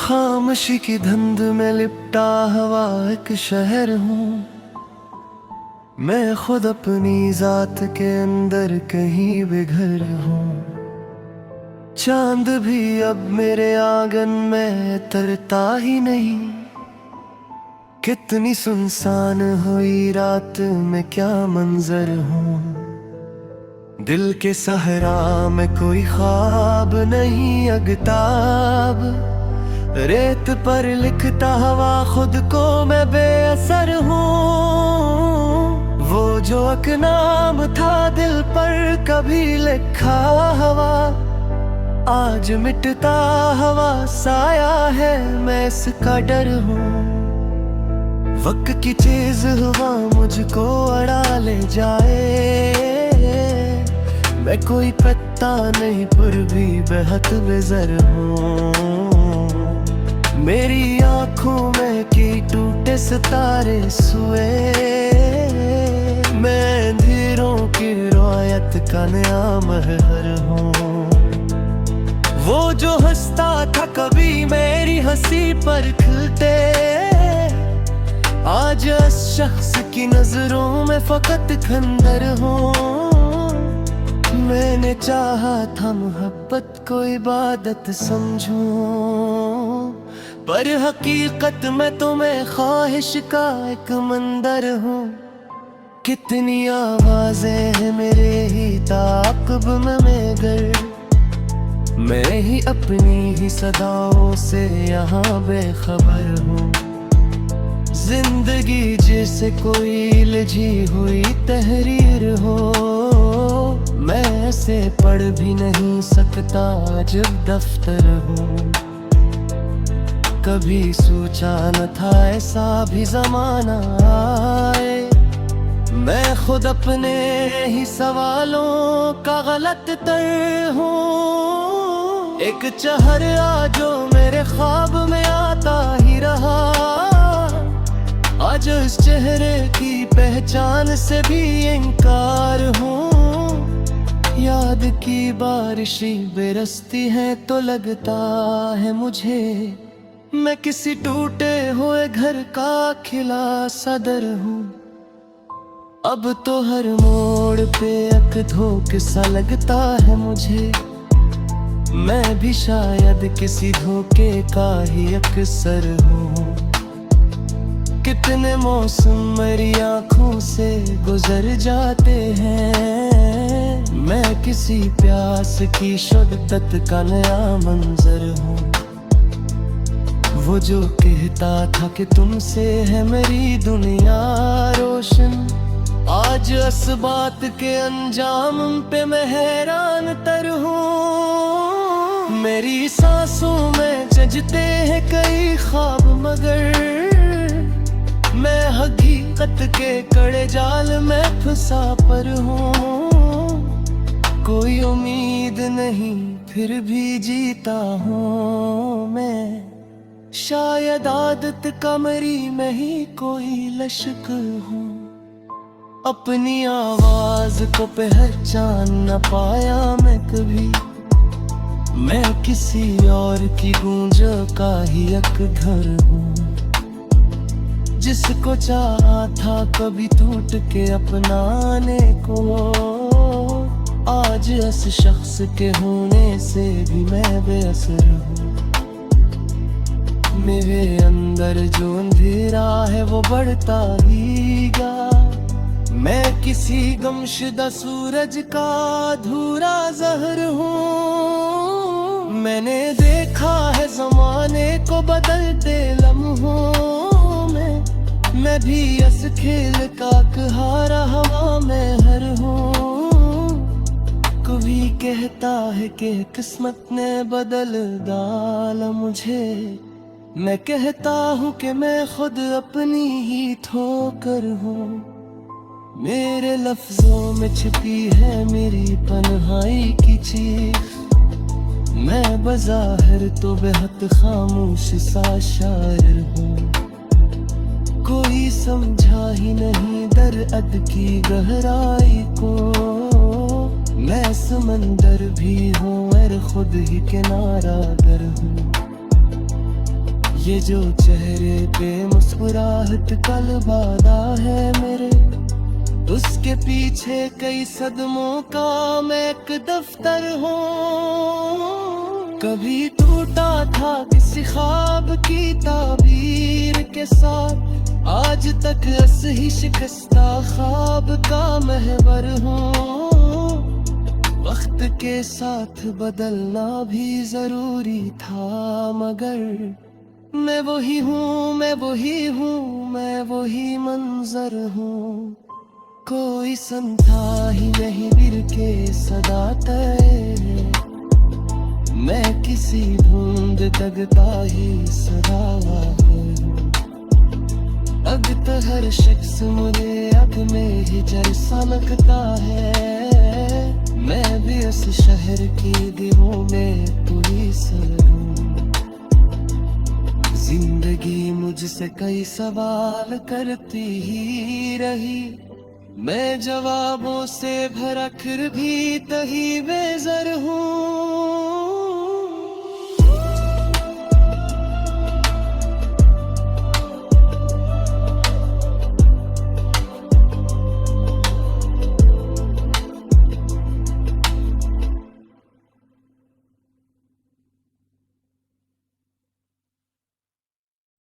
खामोशी की धुंध में लिपटा हवा एक शहर हूँ। मैं खुद अपनी जात के अंदर कहीं बेघर हूँ। चांद भी अब मेरे आंगन में तरता ही नहीं। कितनी सुनसान हुई रात में क्या मंजर हूँ। दिल के सहरा में कोई ख्वाब नहीं अगताब। रेत पर लिखता हवा खुद को मैं बेअसर हूँ। वो जो एक नाम था दिल पर कभी लिखा हवा, आज मिटता हवा साया है, मैं इसका डर हूँ। वक्त की तेज हवा मुझको अड़ा ले जाए। मैं कोई पत्ता नहीं पर भी बेहद बेज़र हूँ। मेरी आँखों में की टूटे सितारे सोए। मैं अंधेरों की रोयत का नया महर हूँ। वो जो हंसता था कभी मेरी हंसी पर खिलते, आज उस शख्स की नजरों में फकत खंडर हूँ। मैंने चाहा था मोहब्बत को इबादत समझूं, पर हकीकत में तो मैं ख्वाहिश का एक मंदिर हूँ। कितनी आवाजें हैं मेरे ही ताक़ब में मगर मैं ही अपनी ही सदाओं से यहाँ बेखबर हूँ। जिंदगी जैसे कोई लजी हुई तहरीर हो, मैं ऐसे पढ़ भी नहीं सकता जब दफ्तर हूँ। कभी सोचा न था ऐसा भी जमाना आए। मैं खुद अपने ही सवालों का गलत तर हूँ। एक चेहरा जो मेरे ख्वाब में आता ही रहा, आज इस चेहरे की पहचान से भी इनकार हूँ। याद की बारिशें बरसती हैं तो लगता है मुझे मैं किसी टूटे हुए घर का खिला सदर हूँ। अब तो हर मोड़ पे एक धोखे सा लगता है मुझे, मैं भी शायद किसी धोखे का ही अक्सर हूँ। कितने मौसम मेरी आँखों से गुजर जाते हैं, मैं किसी प्यास की शिद्दत का नया मंजर हूँ। वो जो कहता था कि तुमसे है मेरी दुनिया रोशन, आज इस बात के अंजाम पे मैं हैरान तर हूँ। मेरी सांसों में जजते हैं कई ख्वाब मगर मैं हकीकत के कड़े जाल में फंसा पर हूँ। कोई उम्मीद नहीं फिर भी जीता हूँ मैं, शायद आदत का मरी में ही कोई लश्क हूँ। अपनी आवाज को पहचान न पाया मैं कभी, मैं किसी और की गूंज का ही एक घर हूँ। जिसको चाहा था कभी टूट के अपनाने को, आज इस शख्स के होने से भी मैं बेअसर हूँ। मेरे अंदर जो अंधेरा है वो बढ़ता ही गया। मैं किसी गमशुदा सूरज का अधूरा जहर हूँ। मैंने देखा है जमाने को बदलते लम्हों में, मैं भी इस खेल का कहारा हवा में हर हूँ। कभी कहता है कि किस्मत ने बदल डाला मुझे, मैं कहता हूँ कि मैं खुद अपनी ही ठोकर हूँ। मेरे लफ्जों में छिपी है मेरी तन्हाई की चीख, मैं बज़ाहिर तो बेहद खामोश सा शायर हूँ। कोई समझा ही नहीं दर्द की गहराई को, मैं समंदर भी हूँ और खुद ही किनारा गर हूँ। ये जो चेहरे पे मुस्कुराहट कल वादा है मेरे, उसके पीछे कई सदमों का मैं एक दफ्तर हूँ। कभी टूटा था किसी ख्वाब की ताबीर के साथ, आज तक असही शिकस्ता ख्वाब का महवर हूँ। वक्त के साथ बदलना भी जरूरी था, मगर मैं वही हूँ, मैं वही हूँ, मैं वही मंजर हूँ। कोई संथा ही नहीं गिर के सदा तय, मैं किसी ढूंढ दगता ही सदा हूँ। अब तो हर शख्स मुझे अब में ही जैसा लगता है, मैं भी उस शहर की दिलों में पुलिस हूँ। जिंदगी मुझसे कई सवाल करती ही रही, मैं जवाबों से भरा फिर भी तही